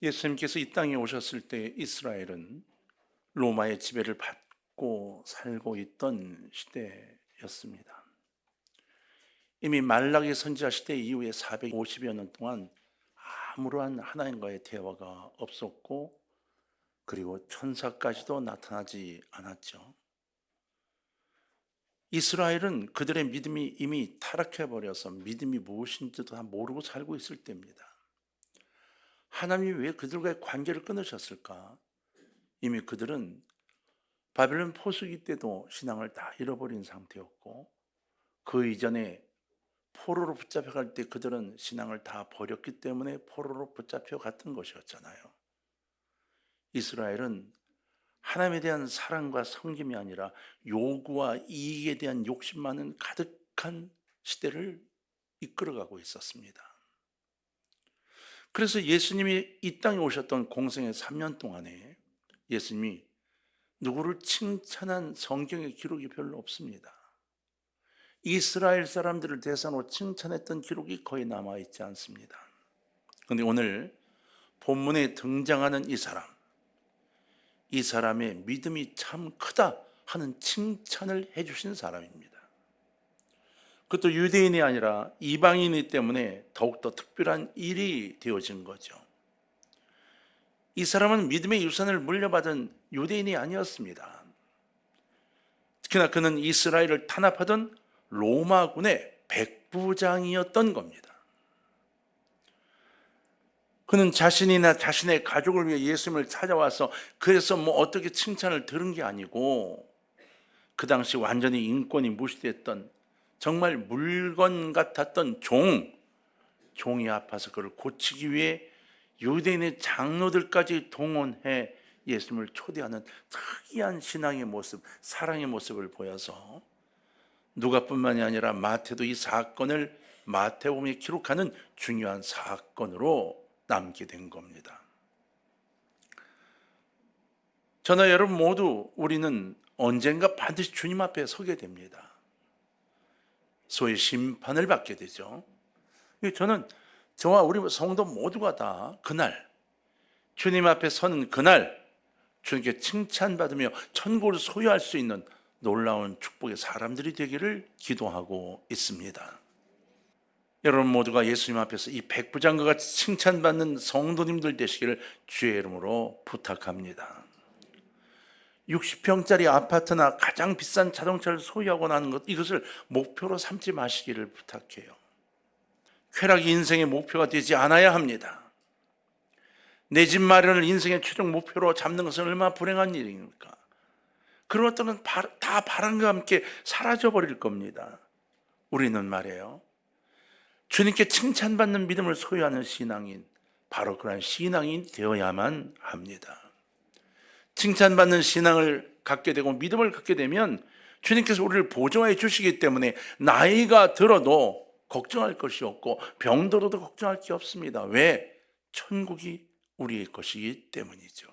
예수님께서 이 땅에 오셨을 때 이스라엘은 로마의 지배를 받고 살고 있던 시대였습니다. 이미 말라기 선지자 시대 이후에 450여 년 동안 아무러한 하나님과의 대화가 없었고, 그리고 천사까지도 나타나지 않았죠. 이스라엘은 그들의 믿음이 이미 타락해버려서 믿음이 무엇인지도 다 모르고 살고 있을 때입니다. 하나님이 왜 그들과의 관계를 끊으셨을까? 이미 그들은 바벨론 포수기 때도 신앙을 다 잃어버린 상태였고, 그 이전에 포로로 붙잡혀갈 때 그들은 신앙을 다 버렸기 때문에 포로로 붙잡혀갔던 것이었잖아요. 이스라엘은 하나님에 대한 사랑과 섬김이 아니라 요구와 이익에 대한 욕심만은 가득한 시대를 이끌어가고 있었습니다. 그래서 예수님이 이 땅에 오셨던 공생의 3년 동안에 예수님이 누구를 칭찬한 성경의 기록이 별로 없습니다. 이스라엘 사람들을 대상으로 칭찬했던 기록이 거의 남아있지 않습니다. 그런데 오늘 본문에 등장하는 이 사람의 믿음이 참 크다 하는 칭찬을 해주신 사람입니다. 그것도 유대인이 아니라 이방인이기 때문에 더욱더 특별한 일이 되어진 거죠. 이 사람은 믿음의 유산을 물려받은 유대인이 아니었습니다. 특히나 그는 이스라엘을 탄압하던 로마군의 백부장이었던 겁니다. 그는 자신이나 자신의 가족을 위해 예수님을 찾아와서 그래서 어떻게 칭찬을 들은 게 아니고, 그 당시 완전히 인권이 무시됐던 정말 물건 같았던 종이 아파서 그를 고치기 위해 유대인의 장로들까지 동원해 예수님을 초대하는 특이한 신앙의 모습, 사랑의 모습을 보여서 누가뿐만이 아니라 마태도 이 사건을 마태복음에 기록하는 중요한 사건으로 남게 된 겁니다. 저나 여러분 모두 우리는 언젠가 반드시 주님 앞에 서게 됩니다. 소위 심판을 받게 되죠. 저는 저와 우리 성도 모두가 다 그날, 주님 앞에 서는 그날 주님께 칭찬받으며 천국을 소유할 수 있는 놀라운 축복의 사람들이 되기를 기도하고 있습니다. 여러분 모두가 예수님 앞에서 이 백부장과 같이 칭찬받는 성도님들 되시기를 주의 이름으로 부탁합니다. 60평짜리 아파트나 가장 비싼 자동차를 소유하고 나는 것, 이것을 목표로 삼지 마시기를 부탁해요. 쾌락이 인생의 목표가 되지 않아야 합니다. 내 집 마련을 인생의 최종 목표로 잡는 것은 얼마나 불행한 일입니까? 그런 것들은 다 바람과 함께 사라져버릴 겁니다. 우리는 말이에요, 주님께 칭찬받는 믿음을 소유하는 신앙인, 바로 그런 신앙인이 되어야만 합니다. 칭찬받는 신앙을 갖게 되고 믿음을 갖게 되면 주님께서 우리를 보존해 주시기 때문에 나이가 들어도 걱정할 것이 없고 병들어도 걱정할 게 없습니다. 왜? 천국이 우리의 것이기 때문이죠.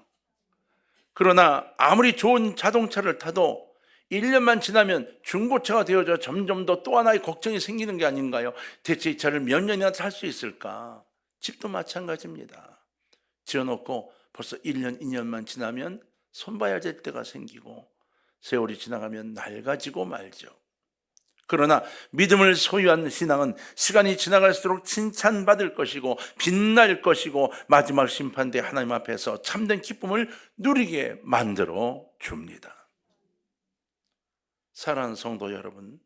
그러나 아무리 좋은 자동차를 타도 1년만 지나면 중고차가 되어져 점점 더 또 하나의 걱정이 생기는 게 아닌가요? 대체 이 차를 몇 년이나 탈 수 있을까? 집도 마찬가지입니다. 지어놓고 벌써 1년, 2년만 지나면 손봐야 될 때가 생기고 세월이 지나가면 낡아지고 말죠. 그러나 믿음을 소유한 신앙은 시간이 지나갈수록 칭찬받을 것이고 빛날 것이고 마지막 심판대 하나님 앞에서 참된 기쁨을 누리게 만들어 줍니다. 사랑하는 성도 여러분,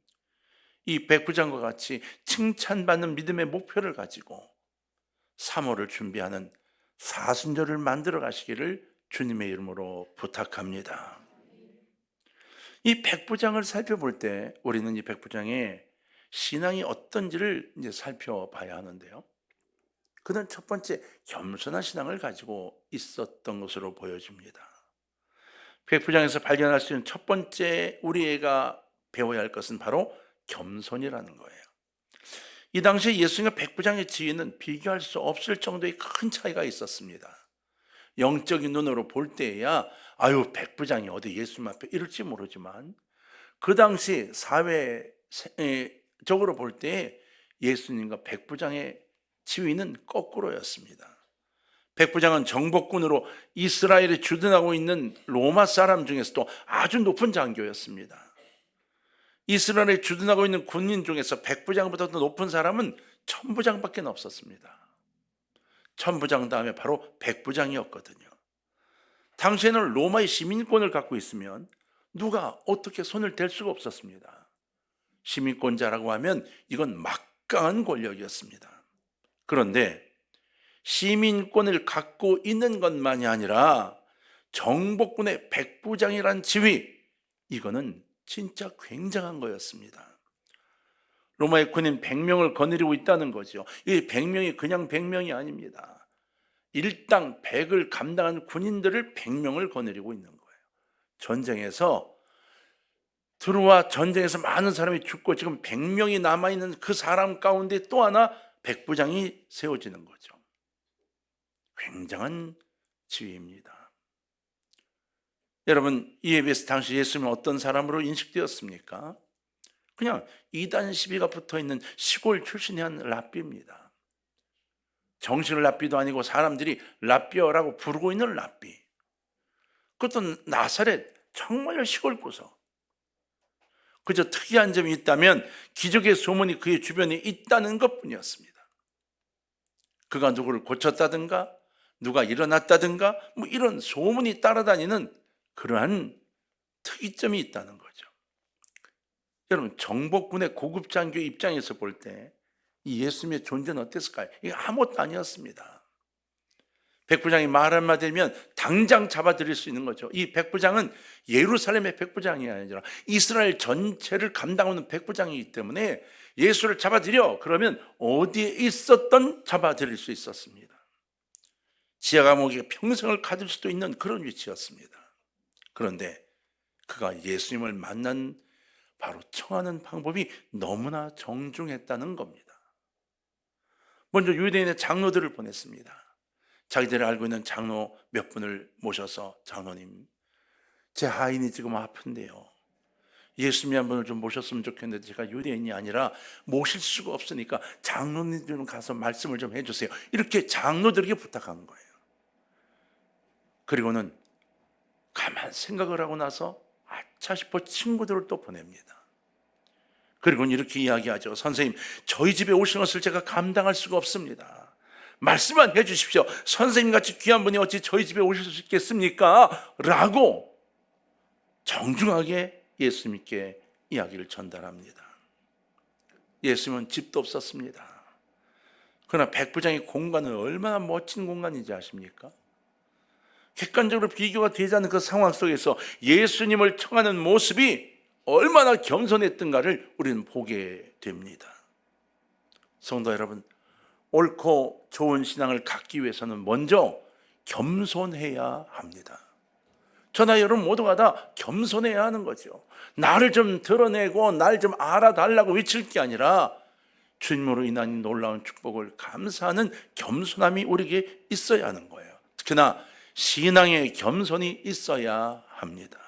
이 백부장과 같이 칭찬받는 믿음의 목표를 가지고 사모를 준비하는 사순절을 만들어 가시기를 주님의 이름으로 부탁합니다. 이 백부장을 살펴볼 때 우리는 이 백부장의 신앙이 어떤지를 이제 살펴봐야 하는데요. 그는 첫 번째 겸손한 신앙을 가지고 있었던 것으로 보여집니다. 백부장에서 발견할 수 있는 첫 번째 우리가 배워야 할 것은 바로 겸손이라는 거예요. 이 당시에 예수님과 백부장의 지위는 비교할 수 없을 정도의 큰 차이가 있었습니다. 영적인 눈으로 볼 때야 백부장이 어디 예수님 앞에 이럴지 모르지만, 그 당시 사회적으로 볼 때 예수님과 백부장의 지위는 거꾸로였습니다. 백부장은 정복군으로 이스라엘에 주둔하고 있는 로마 사람 중에서도 아주 높은 장교였습니다. 이스라엘에 주둔하고 있는 군인 중에서 백부장보다 더 높은 사람은 천부장밖에 없었습니다. 천부장 다음에 바로 백부장이었거든요. 당시에는 로마의 시민권을 갖고 있으면 누가 어떻게 손을 댈 수가 없었습니다. 시민권자라고 하면 이건 막강한 권력이었습니다. 그런데 시민권을 갖고 있는 것만이 아니라 정복군의 백부장이란 지위, 이거는 진짜 굉장한 거였습니다. 로마의 군인 100명을 거느리고 있다는 거죠. 이 100명이 그냥 100명이 아닙니다. 일당 100을 감당한 군인들을 100명을 거느리고 있는 거예요. 전쟁에서 들어와 전쟁에서 많은 사람이 죽고 지금 100명이 남아있는 그 사람 가운데 또 하나 백부장이 세워지는 거죠. 굉장한 지위입니다. 여러분, 이에 비해서 당시 예수님은 어떤 사람으로 인식되었습니까? 그냥 이단 시비가 붙어있는 시골 출신의 한 랍비입니다. 정신을 랍비도 아니고 사람들이 랍비어라고 부르고 있는 랍비. 그것도 나사렛 정말 시골 구석. 그저 특이한 점이 있다면 기적의 소문이 그의 주변에 있다는 것뿐이었습니다. 그가 누구를 고쳤다든가 누가 일어났다든가 뭐 이런 소문이 따라다니는 그러한 특이점이 있다는 거죠. 여러분, 정복군의 고급 장교 입장에서 볼 때 이 예수님의 존재는 어땠을까요? 이게 아무것도 아니었습니다. 백부장이 말 한마디 하면 당장 잡아들일 수 있는 거죠. 이 백부장은 예루살렘의 백부장이 아니라 이스라엘 전체를 감당하는 백부장이기 때문에 예수를 잡아들여 그러면 어디에 있었던 잡아들일 수 있었습니다. 지하 감옥에 평생을 가질 수도 있는 그런 위치였습니다. 그런데 그가 예수님을 만난 바로 청하는 방법이 너무나 정중했다는 겁니다. 먼저 유대인의 장로들을 보냈습니다. 자기들이 알고 있는 장로 몇 분을 모셔서 장로님, 제 하인이 지금 아픈데요. 예수님 한 분을 좀 모셨으면 좋겠는데 제가 유대인이 아니라 모실 수가 없으니까 장로님 좀 가서 말씀을 좀 해주세요. 이렇게 장로들에게 부탁한 거예요. 그리고는 가만 생각을 하고 나서 아차 싶어 친구들을 또 보냅니다. 그리고는 이렇게 이야기하죠. 선생님, 저희 집에 오신 것을 제가 감당할 수가 없습니다. 말씀만 해주십시오. 선생님같이 귀한 분이 어찌 저희 집에 오실 수 있겠습니까? 라고 정중하게 예수님께 이야기를 전달합니다. 예수님은 집도 없었습니다. 그러나 백부장의 공간은 얼마나 멋진 공간인지 아십니까? 객관적으로 비교가 되지 않는 그 상황 속에서 예수님을 청하는 모습이 얼마나 겸손했던가를 우리는 보게 됩니다. 성도 여러분, 옳고 좋은 신앙을 갖기 위해서는 먼저 겸손해야 합니다. 저나 여러분 모두가 다 겸손해야 하는 거죠. 나를 좀 드러내고 날 좀 알아달라고 외칠 게 아니라 주님으로 인한 놀라운 축복을 감사하는 겸손함이 우리에게 있어야 하는 거예요. 특히나 신앙의 겸손이 있어야 합니다.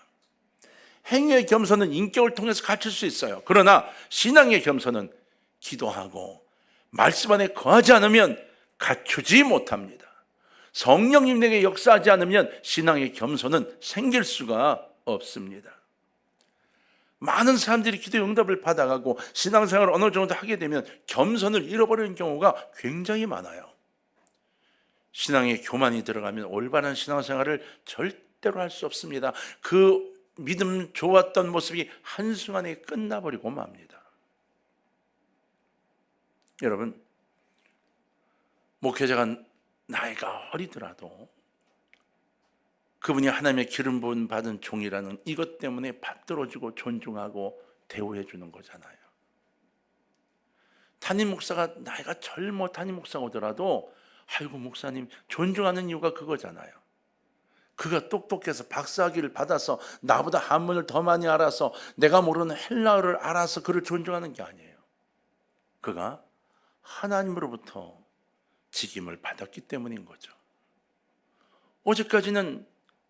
행위의 겸손은 인격을 통해서 갖출 수 있어요. 그러나 신앙의 겸손은 기도하고 말씀 안에 거하지 않으면 갖추지 못합니다. 성령님 내게 역사하지 않으면 신앙의 겸손은 생길 수가 없습니다. 많은 사람들이 기도 응답을 받아가고 신앙생활을 어느 정도 하게 되면 겸손을 잃어버리는 경우가 굉장히 많아요. 신앙에 교만이 들어가면 올바른 신앙생활을 절대로 할 수 없습니다. 그 믿음 좋았던 모습이 한순간에 끝나버리고 맙니다. 여러분, 목회자가 나이가 어리더라도 그분이 하나님의 기름 부음 받은 종이라는 이것 때문에 받들어주고 존중하고 대우해 주는 거잖아요. 담임 목사가 나이가 젊어 담임 목사가 오더라도 아이고 목사님 존중하는 이유가 그거잖아요. 그가 똑똑해서 박사학위를 받아서 나보다 한문을 더 많이 알아서 내가 모르는 헬라어를 알아서 그를 존중하는 게 아니에요. 그가 하나님으로부터 직임을 받았기 때문인 거죠. 어제까지는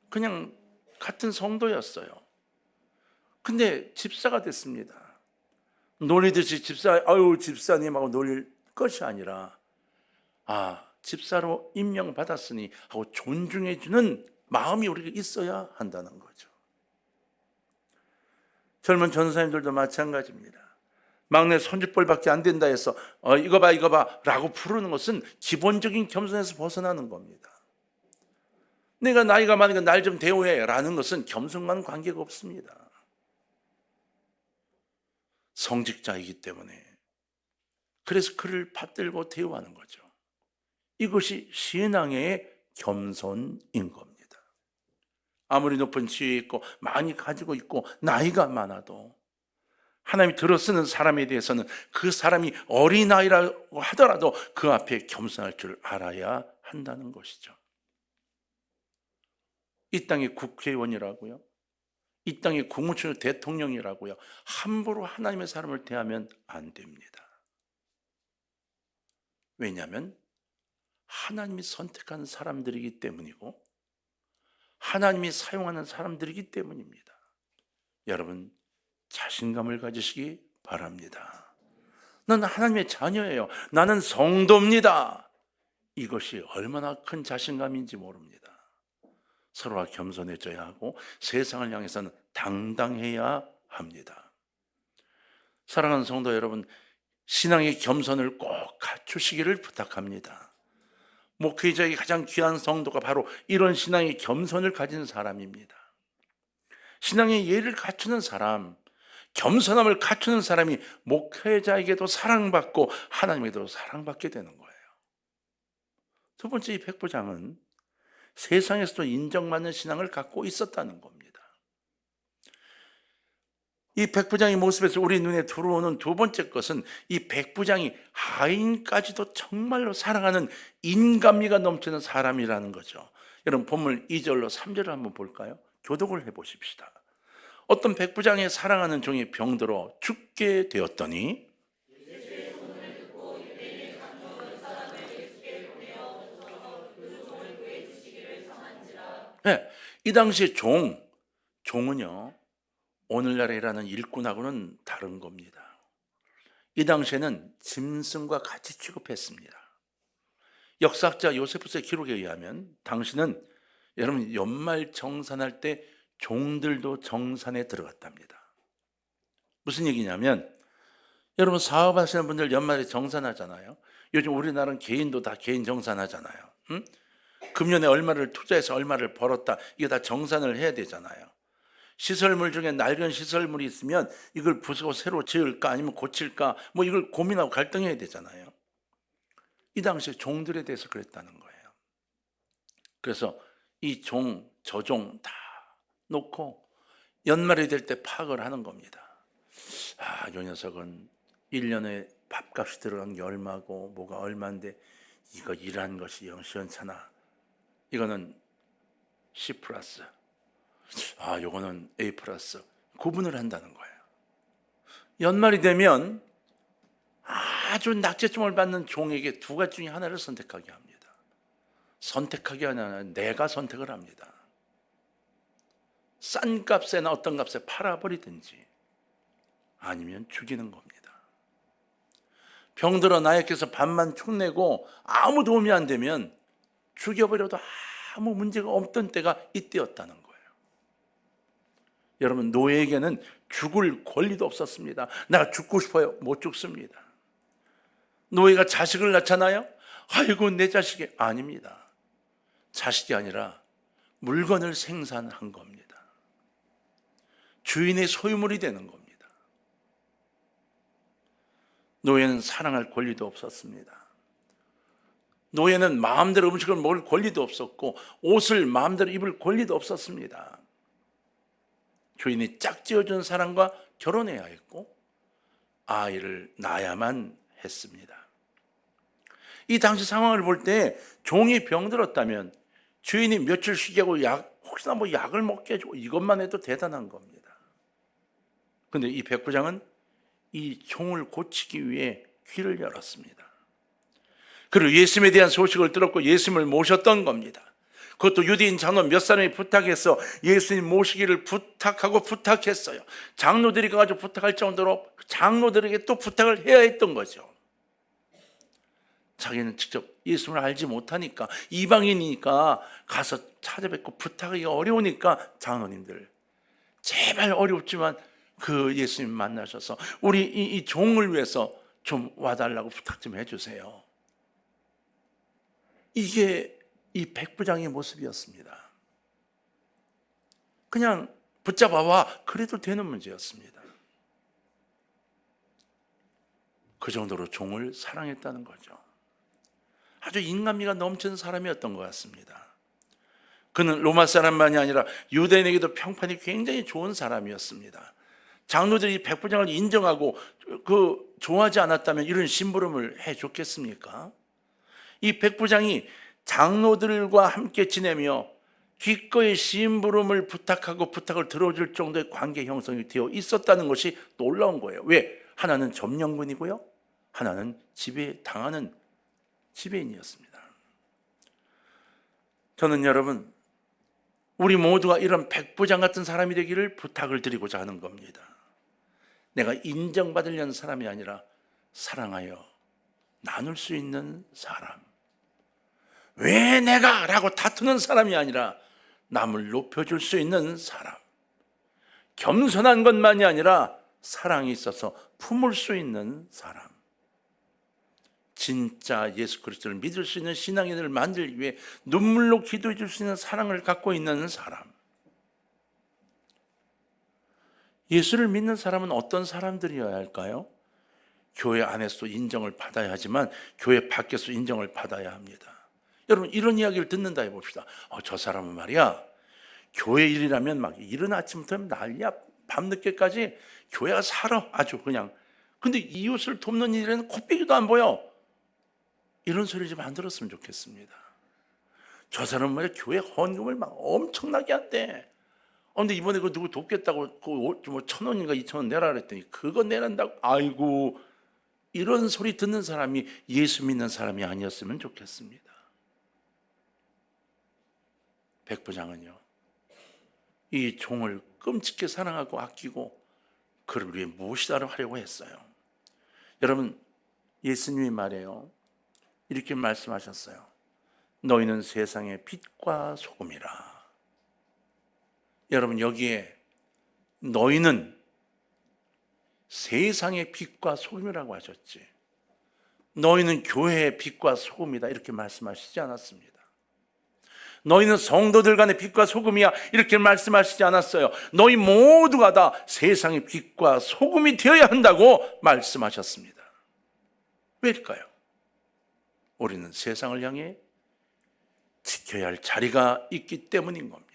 그냥 같은 성도였어요. 근데 집사가 됐습니다. 놀리듯이 집사님하고 놀릴 것이 아니라 집사로 임명받았으니 하고 존중해 주는 마음이 우리가 있어야 한다는 거죠. 젊은 전사님들도 마찬가지입니다. 막내 손짓볼밖에 안 된다 해서 이거 봐 라고 부르는 것은 기본적인 겸손에서 벗어나는 겁니다. 내가 나이가 많으니까 날 좀 대우해 라는 것은 겸손과는 관계가 없습니다. 성직자이기 때문에 그래서 그를 받들고 대우하는 거죠. 이것이 신앙의 겸손인 겁니다. 아무리 높은 지위에 있고 많이 가지고 있고 나이가 많아도 하나님이 들어쓰는 사람에 대해서는 그 사람이 어린아이라고 하더라도 그 앞에 겸손할 줄 알아야 한다는 것이죠. 이 땅의 국회의원이라고요, 이 땅의 국무총리 대통령이라고요, 함부로 하나님의 사람을 대하면 안 됩니다. 왜냐하면 하나님이 선택한 사람들이기 때문이고 하나님이 사용하는 사람들이기 때문입니다. 여러분, 자신감을 가지시기 바랍니다. 나는 하나님의 자녀예요. 나는 성도입니다. 이것이 얼마나 큰 자신감인지 모릅니다. 서로가 겸손해져야 하고 세상을 향해서는 당당해야 합니다. 사랑하는 성도 여러분, 신앙의 겸손을 꼭 갖추시기를 부탁합니다. 목회자에게 가장 귀한 성도가 바로 이런 신앙의 겸손을 가진 사람입니다. 신앙의 예를 갖추는 사람, 겸손함을 갖추는 사람이 목회자에게도 사랑받고 하나님에게도 사랑받게 되는 거예요. 두 번째, 이 백부장은 세상에서도 인정받는 신앙을 갖고 있었다는 겁니다. 이 백부장의 모습에서 우리 눈에 들어오는 두 번째 것은 이 백부장이 하인까지도 정말로 사랑하는 인간미가 넘치는 사람이라는 거죠. 여러분, 본문 2절로 3절을 한번 볼까요? 교독을 해보십시다. 어떤 백부장의 사랑하는 종이 병들어 죽게 되었더니 네, 이 당시에 종은요, 오늘날에 일하는 일꾼하고는 다른 겁니다. 이 당시에는 짐승과 같이 취급했습니다. 역사학자 요세푸스의 기록에 의하면 당시는 여러분 연말 정산할 때 종들도 정산에 들어갔답니다. 무슨 얘기냐면 여러분 사업하시는 분들 연말에 정산하잖아요. 요즘 우리나라는 개인도 다 개인 정산하잖아요. 응? 금년에 얼마를 투자해서 얼마를 벌었다, 이게 다 정산을 해야 되잖아요. 시설물 중에 낡은 시설물이 있으면 이걸 부수고 새로 지을까 아니면 고칠까 뭐 이걸 고민하고 갈등해야 되잖아요. 이 당시에 종들에 대해서 그랬다는 거예요. 그래서 이 종, 저 종 다 놓고 연말이 될 때 파악을 하는 겁니다. 요 녀석은 1년에 밥값이 들어간 게 얼마고 뭐가 얼마인데 이거 일한 것이 영 시원찮아. 이거는 C+, 요거는 A+, 구분을 한다는 거예요. 연말이 되면 아주 낙제점을 받는 종에게 두 가지 중에 하나를 선택하게 합니다. 선택하게 하냐, 내가 선택을 합니다. 싼 값에나 어떤 값에 팔아버리든지 아니면 죽이는 겁니다. 병들어 나약해서 밥만 축내고 아무 도움이 안 되면 죽여버려도 아무 문제가 없던 때가 이때였다는 거예요. 여러분, 노예에게는 죽을 권리도 없었습니다. 내가 죽고 싶어요. 못 죽습니다. 노예가 자식을 낳잖아요. 아이고 내 자식이 아닙니다. 자식이 아니라 물건을 생산한 겁니다. 주인의 소유물이 되는 겁니다. 노예는 사랑할 권리도 없었습니다. 노예는 마음대로 음식을 먹을 권리도 없었고 옷을 마음대로 입을 권리도 없었습니다. 주인이 짝지어준 사람과 결혼해야 했고 아이를 낳아야만 했습니다. 이 당시 상황을 볼 때 종이 병들었다면 주인이 며칠 쉬게 하고 혹시나 뭐 약을 먹게 해주고 이것만 해도 대단한 겁니다. 그런데 이 백부장은 이 종을 고치기 위해 귀를 열었습니다. 그리고 예수님에 대한 소식을 들었고 예수님을 모셨던 겁니다. 그것도 유대인 장로 몇 사람이 부탁해서 예수님 모시기를 부탁했어요. 장로들이 가가지고 부탁할 정도로 장로들에게 또 부탁을 해야 했던 거죠. 자기는 직접 예수를 알지 못하니까, 이방인이니까 가서 찾아뵙고 부탁하기가 어려우니까 장로님들 제발 어렵지만 그 예수님 만나셔서 우리 이 종을 위해서 좀 와달라고 부탁 좀 해주세요. 이게 이 백부장의 모습이었습니다. 그냥 붙잡아와 그래도 되는 문제였습니다. 그 정도로 종을 사랑했다는 거죠. 아주 인간미가 넘치는 사람이었던 것 같습니다. 그는 로마 사람만이 아니라 유대인에게도 평판이 굉장히 좋은 사람이었습니다. 장로들이 백부장을 인정하고 좋아하지 않았다면 이런 심부름을 해줬겠습니까? 이 백부장이 장로들과 함께 지내며 기꺼이 심부름을 부탁하고 부탁을 들어줄 정도의 관계 형성이 되어 있었다는 것이 놀라운 거예요. 왜? 하나는 점령군이고요, 하나는 지배당하는 지배인이었습니다. 저는 여러분, 우리 모두가 이런 백부장 같은 사람이 되기를 부탁을 드리고자 하는 겁니다. 내가 인정받으려는 사람이 아니라 사랑하여 나눌 수 있는 사람. 왜 내가? 라고 다투는 사람이 아니라 남을 높여줄 수 있는 사람. 겸손한 것만이 아니라 사랑이 있어서 품을 수 있는 사람. 진짜 예수 그리스도를 믿을 수 있는 신앙인을 만들기 위해 눈물로 기도해 줄 수 있는 사랑을 갖고 있는 사람. 예수를 믿는 사람은 어떤 사람들이어야 할까요? 교회 안에서 인정을 받아야 하지만 교회 밖에서 인정을 받아야 합니다. 여러분, 이런 이야기를 듣는다 해봅시다. 저 사람은 말이야, 교회 일이라면 막 이른 아침부터 난리야, 밤늦게까지 교회가 살아 아주 그냥. 근데 이웃을 돕는 일에는 코빼기도 안 보여. 이런 소리 좀 안 들었으면 좋겠습니다. 저 사람은 말이야, 교회 헌금을 막 엄청나게 한대. 근데 이번에 그 누구 돕겠다고 뭐 1,000원인가 2,000원 내라 그랬더니 그거 내란다고. 아이고, 이런 소리 듣는 사람이 예수 믿는 사람이 아니었으면 좋겠습니다. 백부장은요, 이 종을 끔찍히 사랑하고 아끼고 그를 위해 무엇이라도 하려고 했어요. 여러분, 예수님이 말해요. 이렇게 말씀하셨어요. 너희는 세상의 빛과 소금이라. 여러분, 여기에 너희는 세상의 빛과 소금이라고 하셨지, 너희는 교회의 빛과 소금이다 이렇게 말씀하시지 않았습니다. 너희는 성도들 간의 빛과 소금이야 이렇게 말씀하시지 않았어요. 너희 모두가 다 세상의 빛과 소금이 되어야 한다고 말씀하셨습니다. 왜일까요? 우리는 세상을 향해 지켜야 할 자리가 있기 때문인 겁니다.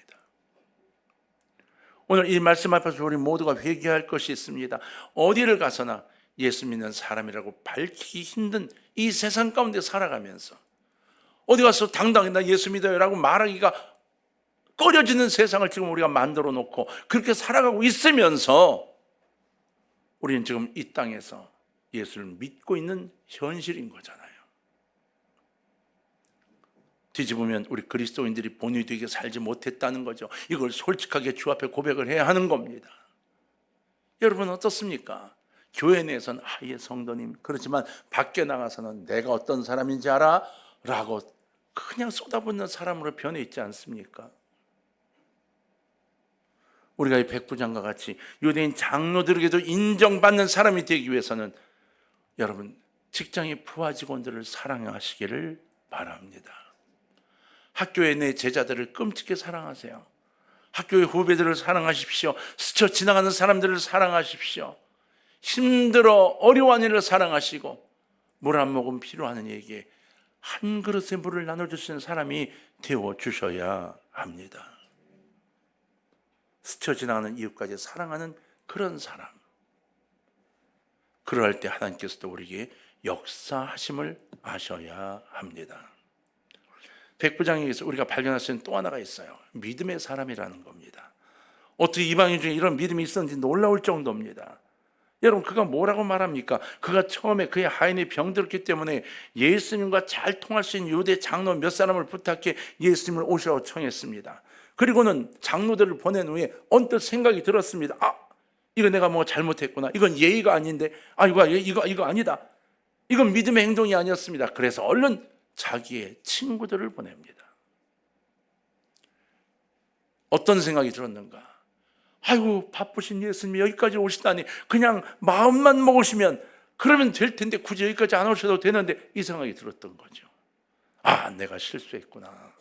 오늘 이 말씀 앞에서 우리 모두가 회개할 것이 있습니다. 어디를 가서나 예수 믿는 사람이라고 밝히기 힘든 이 세상 가운데 살아가면서 어디 가서 당당히 나 예수 믿어요 라고 말하기가 꺼려지는 세상을 지금 우리가 만들어 놓고 그렇게 살아가고 있으면서 우리는 지금 이 땅에서 예수를 믿고 있는 현실인 거잖아요. 뒤집으면 우리 그리스도인들이 본이 되게 살지 못했다는 거죠. 이걸 솔직하게 주 앞에 고백을 해야 하는 겁니다. 여러분 어떻습니까? 교회 내에서는 예 성도님, 그렇지만 밖에 나가서는 내가 어떤 사람인지 알아? 라고 그냥 쏟아붓는 사람으로 변해 있지 않습니까? 우리가 이 백부장과 같이 유대인 장로들에게도 인정받는 사람이 되기 위해서는 여러분 직장의 부하 직원들을 사랑하시기를 바랍니다. 학교의 내 제자들을 끔찍히 사랑하세요. 학교의 후배들을 사랑하십시오. 스쳐 지나가는 사람들을 사랑하십시오. 힘들어 어려워하는 일을 사랑하시고 물 한 모금 필요하는 이에게 한 그릇의 물을 나눠주시는 사람이 되어주셔야 합니다. 스쳐 지나가는 이웃까지 사랑하는 그런 사람. 그러할 때 하나님께서도 우리에게 역사하심을 아셔야 합니다. 백부장에게서 우리가 발견할 수 있는 또 하나가 있어요. 믿음의 사람이라는 겁니다. 어떻게 이방인 중에 이런 믿음이 있었는지 놀라울 정도입니다. 여러분 그가 뭐라고 말합니까? 그가 처음에 그의 하인이 병들었기 때문에 예수님과 잘 통할 수 있는 유대 장로 몇 사람을 부탁해 예수님을 오시라고 청했습니다. 그리고는 장로들을 보낸 후에 언뜻 생각이 들었습니다. 이거 내가 뭐 잘못했구나. 이건 예의가 아닌데. 이거 아니다. 이건 믿음의 행동이 아니었습니다. 그래서 얼른 자기의 친구들을 보냅니다. 어떤 생각이 들었는가? 아이고, 바쁘신 예수님이 여기까지 오시다니, 그냥 마음만 먹으시면 그러면 될 텐데 굳이 여기까지 안 오셔도 되는데, 이 생각이 들었던 거죠. 아, 내가 실수했구나.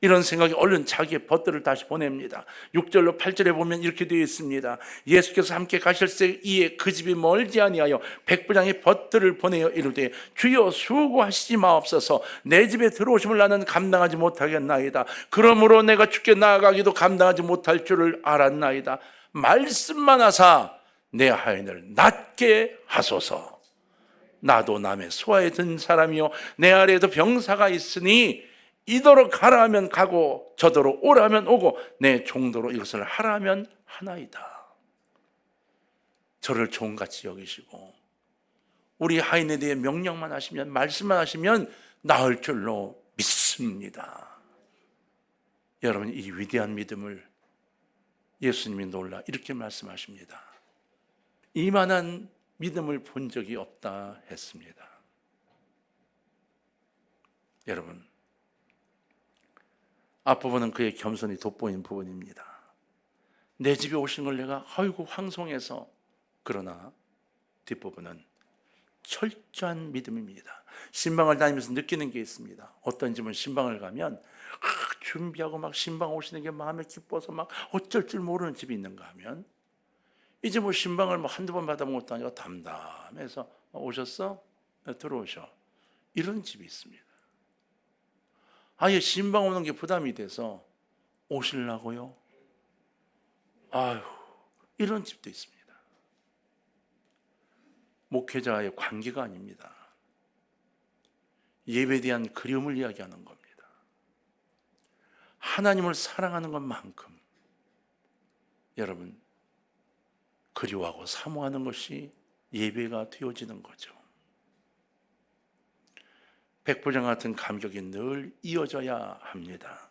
이런 생각이 얼른 자기의 벗들을 다시 보냅니다. 6절로 8절에 보면 이렇게 되어 있습니다. 예수께서 함께 가실새 이에 그 집이 멀지 아니하여 백부장의 벗들을 보내어 이르되, 주여 수고하시지 마옵소서. 내 집에 들어오심을 나는 감당하지 못하겠나이다. 그러므로 내가 주께 나아가기도 감당하지 못할 줄을 알았나이다. 말씀만 하사 내 하인을 낫게 하소서. 나도 남의 소아에 든 사람이요 내 아래에도 병사가 있으니 이더러 가라 하면 가고 저더러 오라 하면 오고 내 종도로 이것을 하라 하면 하나이다. 저를 종같이 여기시고 우리 하인에 대해 명령만 하시면, 말씀만 하시면 나을 줄로 믿습니다. 여러분, 이 위대한 믿음을 예수님이 놀라 이렇게 말씀하십니다. 이만한 믿음을 본 적이 없다 했습니다. 여러분, 앞부분은 그의 겸손이 돋보이는 부분입니다. 내 집에 오신 걸 내가 아이고 황송해서, 그러나 뒷부분은 철저한 믿음입니다. 신방을 다니면서 느끼는 게 있습니다. 어떤 집은 신방을 가면 준비하고 막 신방 오시는 게 마음에 기뻐서 막 어쩔 줄 모르는 집이 있는가 하면, 이제 뭐 신방을 뭐 한두 번 받아본 것도 아니고 담담해서 오셨어? 들어오셔. 이런 집이 있습니다. 아예 신방 오는 게 부담이 돼서 오시려고요? 아유, 이런 집도 있습니다. 목회자의 관계가 아닙니다. 예배에 대한 그리움을 이야기하는 겁니다. 하나님을 사랑하는 것만큼 여러분, 그리워하고 사모하는 것이 예배가 되어지는 거죠. 백부장 같은 감격이 늘 이어져야 합니다.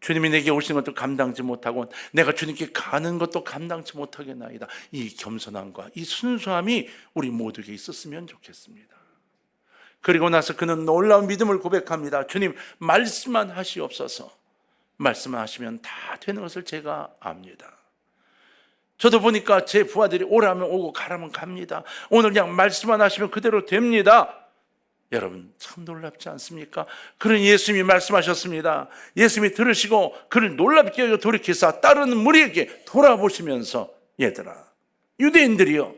주님이 내게 오시는 것도 감당치 못하고 내가 주님께 가는 것도 감당치 못하겠나이다. 이 겸손함과 이 순수함이 우리 모두에게 있었으면 좋겠습니다. 그리고 나서 그는 놀라운 믿음을 고백합니다. 주님, 말씀만 하시옵소서. 말씀만 하시면 다 되는 것을 제가 압니다. 저도 보니까 제 부하들이 오라면 오고 가라면 갑니다. 오늘 그냥 말씀만 하시면 그대로 됩니다. 여러분, 참 놀랍지 않습니까? 그런 예수님이 말씀하셨습니다. 예수님이 들으시고 그를 놀랍게 여겨 돌이켜서 따르는 무리에게 돌아보시면서, 얘들아, 유대인들이여,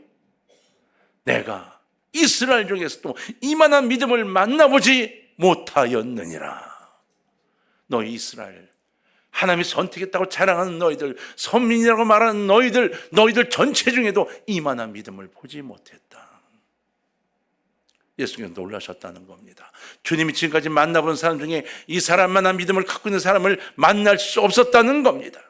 내가 이스라엘 중에서도 이만한 믿음을 만나보지 못하였느니라. 너 이스라엘, 하나님이 선택했다고 자랑하는 너희들, 선민이라고 말하는 너희들 전체 중에도 이만한 믿음을 보지 못했다. 예수님은 놀라셨다는 겁니다. 주님이 지금까지 만나본 사람 중에 이 사람만한 믿음을 갖고 있는 사람을 만날 수 없었다는 겁니다.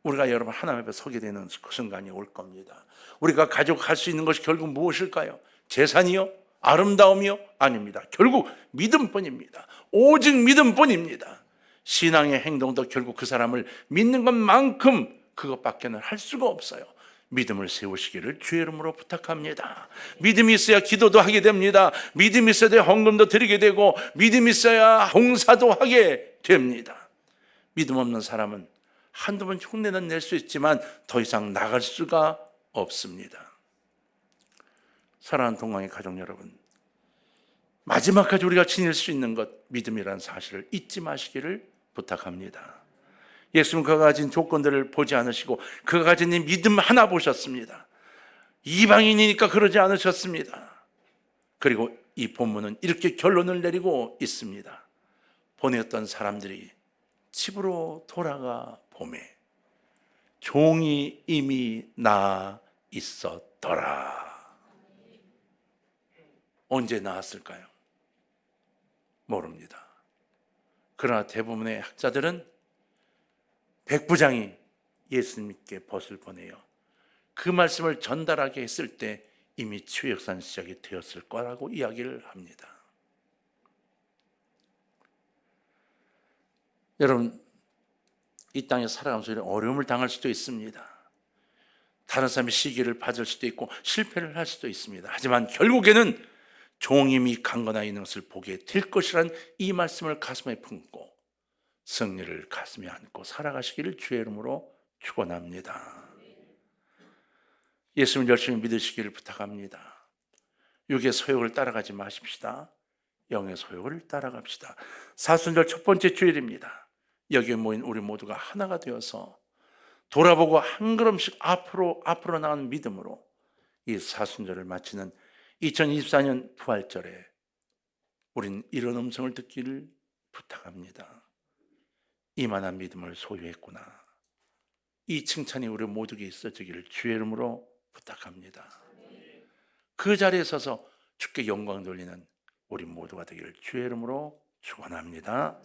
우리가 여러분 하나님 앞에 서게 되는 그 순간이 올 겁니다. 우리가 가져갈 수 있는 것이 결국 무엇일까요? 재산이요? 아름다움이요? 아닙니다. 결국 믿음뿐입니다. 오직 믿음뿐입니다. 신앙의 행동도 결국 그 사람을 믿는 것만큼 그것밖에는 할 수가 없어요. 믿음을 세우시기를 주의 이름으로 부탁합니다. 믿음이 있어야 기도도 하게 됩니다. 믿음이 있어야 헌금도 드리게 되고, 믿음이 있어야 봉사도 하게 됩니다. 믿음 없는 사람은 한두 번 흉내는 낼 수 있지만 더 이상 나갈 수가 없습니다. 사랑하는 동광의 가족 여러분, 마지막까지 우리가 지닐 수 있는 것, 믿음이라는 사실을 잊지 마시기를 부탁합니다. 예수님은 그가 가진 조건들을 보지 않으시고 그가 가진 이 믿음 하나 보셨습니다. 이방인이니까 그러지 않으셨습니다. 그리고 이 본문은 이렇게 결론을 내리고 있습니다. 보냈던 사람들이 집으로 돌아가 보매 종이 이미 나 있었더라. 언제 나았을까요? 모릅니다. 그러나 대부분의 학자들은 백부장이 예수님께 벗을 보내요. 그 말씀을 전달하게 했을 때 이미 치유 역사는 시작이 되었을 거라고 이야기를 합니다. 여러분, 이 땅에 살아가면서 어려움을 당할 수도 있습니다. 다른 사람의 시기를 받을 수도 있고 실패를 할 수도 있습니다. 하지만 결국에는 종임이 강건하여 있는 것을 보게 될 것이란 이 말씀을 가슴에 품고 승리를 가슴에 안고 살아가시기를 주의 이름으로 축원합니다. 예수님을 열심히 믿으시기를 부탁합니다. 육의 소욕을 따라가지 마십시다. 영의 소욕을 따라갑시다. 사순절 첫 번째 주일입니다. 여기에 모인 우리 모두가 하나가 되어서 돌아보고 한 걸음씩 앞으로 나가는 믿음으로 이 사순절을 마치는 2024년 부활절에 우린 이런 음성을 듣기를 부탁합니다. 이만한 믿음을 소유했구나. 이 칭찬이 우리 모두에게 있어지기를 주의 이름으로 부탁합니다. 그 자리에 서서 주께 영광 돌리는 우리 모두가 되기를 주의 이름으로 축원합니다.